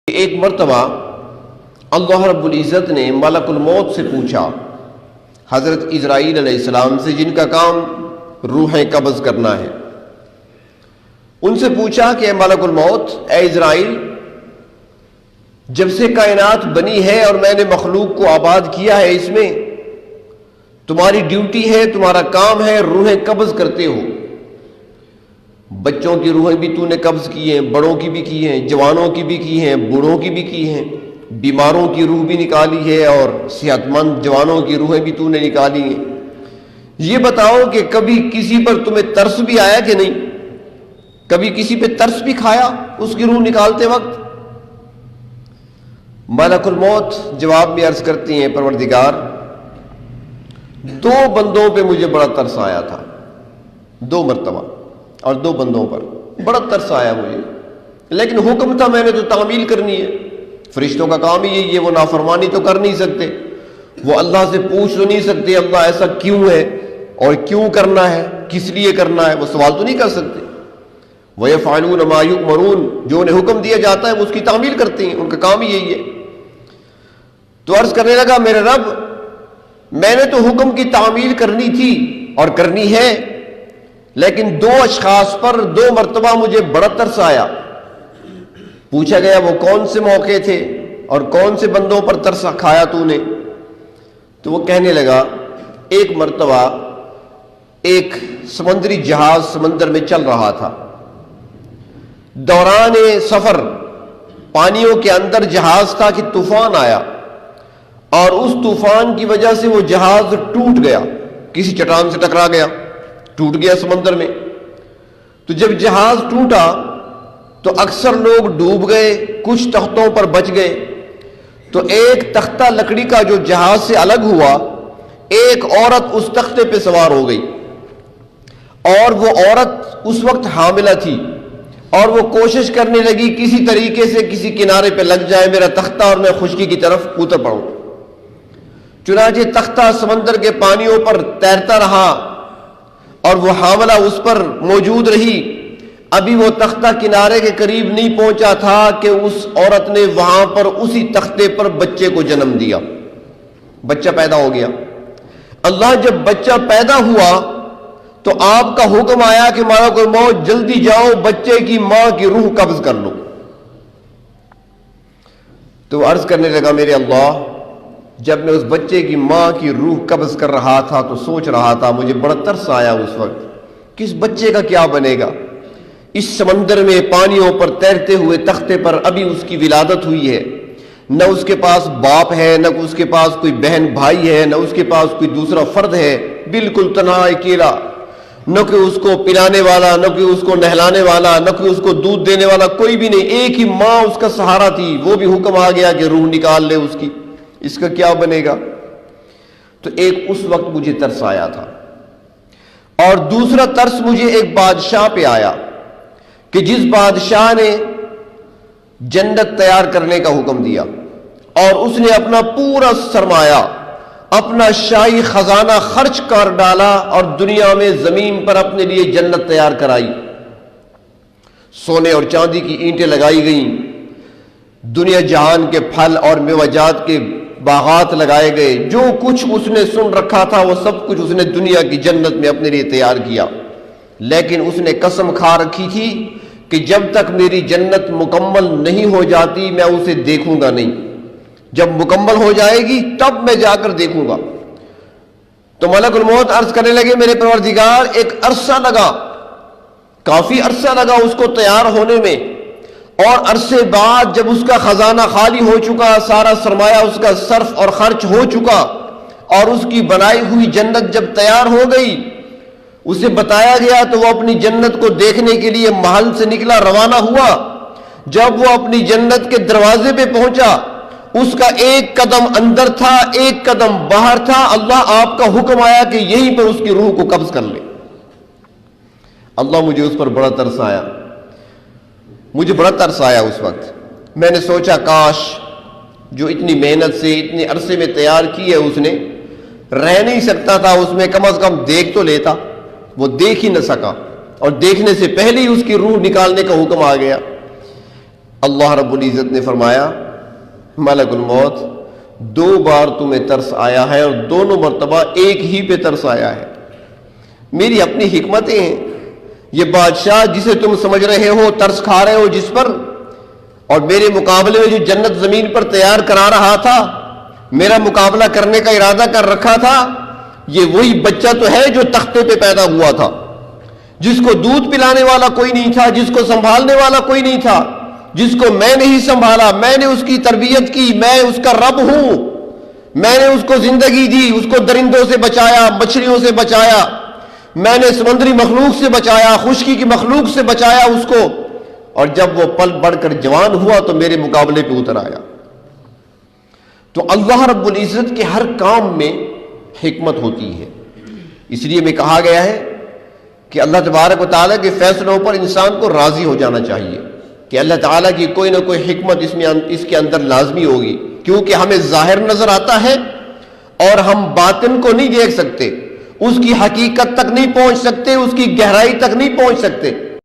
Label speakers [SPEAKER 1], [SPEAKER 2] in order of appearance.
[SPEAKER 1] ایک مرتبہ اللہ رب العزت نے ملک الموت سے پوچھا، حضرت اسرائیل علیہ السلام سے، جن کا کام روحیں قبض کرنا ہے، ان سے پوچھا کہ اے ملک الموت، اے اسرائیل، جب سے کائنات بنی ہے اور میں نے مخلوق کو آباد کیا ہے، اس میں تمہاری ڈیوٹی ہے، تمہارا کام ہے، روحیں قبض کرتے ہو۔ بچوں کی روحیں بھی تو نے قبض کی ہیں، بڑوں کی بھی کی ہیں، جوانوں کی بھی کی ہیں، بوڑھوں کی بھی کی ہیں، بیماروں کی روح بھی نکالی ہے اور صحت مند جوانوں کی روحیں بھی تو نے نکالی ہیں۔ یہ بتاؤ کہ کبھی کسی پر تمہیں ترس بھی آیا کہ نہیں؟ کبھی کسی پہ ترس بھی کھایا اس کی روح نکالتے وقت؟ ملک الموت جواب میں عرض کرتی ہیں، پروردگار، دو بندوں پہ مجھے بڑا ترس آیا تھا، دو مرتبہ، اور دو بندوں پر بڑا ترس آیا مجھے، لیکن حکم تھا میں نے تو تعمیل کرنی ہے۔ فرشتوں کا کام ہی یہی ہے، وہ نافرمانی تو کر نہیں سکتے، وہ اللہ سے پوچھ تو نہیں سکتے اللہ ایسا کیوں ہے اور کیوں کرنا ہے، کس لیے کرنا ہے، وہ سوال تو نہیں کر سکتے۔ وَيَفْعَلُونَ مَا يُؤْمَرُونَ، جو انہیں حکم دیا جاتا ہے وہ اس کی تعمیل کرتے ہیں، ان کا کام ہی یہی ہے۔ تو عرض کرنے لگا، میرے رب، میں نے تو حکم کی تعمیل کرنی تھی اور کرنی ہے، لیکن دو اشخاص پر دو مرتبہ مجھے بڑا ترس آیا۔ پوچھا گیا وہ کون سے موقع تھے اور کون سے بندوں پر ترس کھایا تو نے؟ تو وہ کہنے لگا، ایک مرتبہ ایک سمندری جہاز سمندر میں چل رہا تھا، دوران سفر پانیوں کے اندر جہاز تھا کہ طوفان آیا، اور اس طوفان کی وجہ سے وہ جہاز ٹوٹ گیا، کسی چٹان سے ٹکرا گیا، ٹوٹ گیا سمندر میں۔ تو جب جہاز ٹوٹا تو اکثر لوگ ڈوب گئے، کچھ تختوں پر بچ گئے۔ تو ایک تختہ لکڑی کا جو جہاز سے الگ ہوا، ایک عورت اس تختے پہ سوار ہو گئی، اور وہ عورت اس وقت حاملہ تھی، اور وہ کوشش کرنے لگی کسی طریقے سے کسی کنارے پہ لگ جائے میرا تختہ اور میں خشکی کی طرف اتر پڑوں۔ چنانچہ تختہ سمندر کے پانیوں پر تیرتا رہا اور وہ حاملہ اس پر موجود رہی۔ ابھی وہ تختہ کنارے کے قریب نہیں پہنچا تھا کہ اس عورت نے وہاں پر اسی تختے پر بچے کو جنم دیا، بچہ پیدا ہو گیا۔ اللہ جب بچہ پیدا ہوا تو آپ کا حکم آیا کہ ملک الموت جلدی جاؤ، بچے کی ماں کی روح قبض کر لو۔ تو عرض کرنے لگا، میرے اللہ، جب میں اس بچے کی ماں کی روح قبض کر رہا تھا تو سوچ رہا تھا، مجھے بڑا ترس آیا اس وقت کہ اس بچے کا کیا بنے گا۔ اس سمندر میں پانیوں پر تیرتے ہوئے تختے پر ابھی اس کی ولادت ہوئی ہے، نہ اس کے پاس باپ ہے، نہ اس کے پاس کوئی بہن بھائی ہے، نہ اس کے پاس کوئی دوسرا فرد ہے، بالکل تنہا اکیلا، نہ کہ اس کو پلانے والا، نہ کہ اس کو نہلانے والا، نہ کہ اس کو دودھ دینے والا، کوئی بھی نہیں، ایک ہی ماں اس کا سہارا تھی، وہ بھی حکم آ گیا کہ روح نکال لے اس کی، اس کا کیا بنے گا۔ تو ایک اس وقت مجھے ترس آیا تھا، اور دوسرا ترس مجھے ایک بادشاہ پہ آیا کہ جس بادشاہ نے جنت تیار کرنے کا حکم دیا، اور اس نے اپنا پورا سرمایہ، اپنا شاہی خزانہ خرچ کر ڈالا اور دنیا میں زمین پر اپنے لیے جنت تیار کرائی، سونے اور چاندی کی اینٹیں لگائی گئیں، دنیا جہان کے پھل اور میوجات کے باغات لگائے گئے، جو کچھ اس نے سن رکھا تھا وہ سب کچھ اس نے دنیا کی جنت میں اپنے لیے تیار کیا۔ لیکن اس نے قسم کھا رکھی تھی کہ جب تک میری جنت مکمل نہیں ہو جاتی میں اسے دیکھوں گا نہیں، جب مکمل ہو جائے گی تب میں جا کر دیکھوں گا۔ تو ملک الموت عرض کرنے لگے، میرے پروردگار، ایک عرصہ لگا، کافی عرصہ لگا اس کو تیار ہونے میں، اور عرصے بعد جب اس کا خزانہ خالی ہو چکا، سارا سرمایہ اس کا صرف اور خرچ ہو چکا، اور اس کی بنائی ہوئی جنت جب تیار ہو گئی، اسے بتایا گیا تو وہ اپنی جنت کو دیکھنے کے لیے محل سے نکلا، روانہ ہوا۔ جب وہ اپنی جنت کے دروازے پہ پہنچا، اس کا ایک قدم اندر تھا، ایک قدم باہر تھا، اللہ آپ کا حکم آیا کہ یہیں پر اس کی روح کو قبض کر لے۔ اللہ مجھے اس پر بڑا ترس آیا، مجھے بڑا ترس آیا اس وقت۔ میں نے سوچا کاش جو اتنی محنت سے اتنے عرصے میں تیار کی ہے اس نے، رہ نہیں سکتا تھا اس میں، کم از کم دیکھ تو لیتا۔ وہ دیکھ ہی نہ سکا، اور دیکھنے سے پہلے ہی اس کی روح نکالنے کا حکم آ گیا۔ اللہ رب العزت نے فرمایا ملک الموت 2 بار تمہیں ترس آیا ہے اور دونوں مرتبہ ایک ہی پہ ترس آیا ہے. میری اپنی حکمتیں ہیں. یہ بادشاہ جسے تم سمجھ رہے ہو ترس کھا رہے ہو جس پر، اور میرے مقابلے میں جو جنت زمین پر تیار کرا رہا تھا، میرا مقابلہ کرنے کا ارادہ کر رکھا تھا، یہ وہی بچہ تو ہے جو تختے پہ پیدا ہوا تھا، جس کو دودھ پلانے والا کوئی نہیں تھا، جس کو سنبھالنے والا کوئی نہیں تھا، جس کو میں نے ہی سنبھالا، میں نے اس کی تربیت کی، میں اس کا رب ہوں. میں نے اس کو زندگی دی، اس کو درندوں سے بچایا، مچھلیوں سے بچایا، میں نے سمندری مخلوق سے بچایا، خشکی کی مخلوق سے بچایا اس کو، اور جب وہ پل بڑھ کر جوان ہوا تو میرے مقابلے پہ اتر آیا. تو اللہ رب العزت کے ہر کام میں حکمت ہوتی ہے. اس لیے میں کہا گیا ہے کہ اللہ تبارک و تعالیٰ کے فیصلوں پر انسان کو راضی ہو جانا چاہیے کہ اللہ تعالیٰ کی کوئی نہ کوئی حکمت اس کے اندر لازمی ہوگی، کیونکہ ہمیں ظاہر نظر آتا ہے اور ہم باطن کو نہیں دیکھ سکتے، اس کی حقیقت تک نہیں پہنچ سکتے، اس کی گہرائی تک نہیں پہنچ سکتے.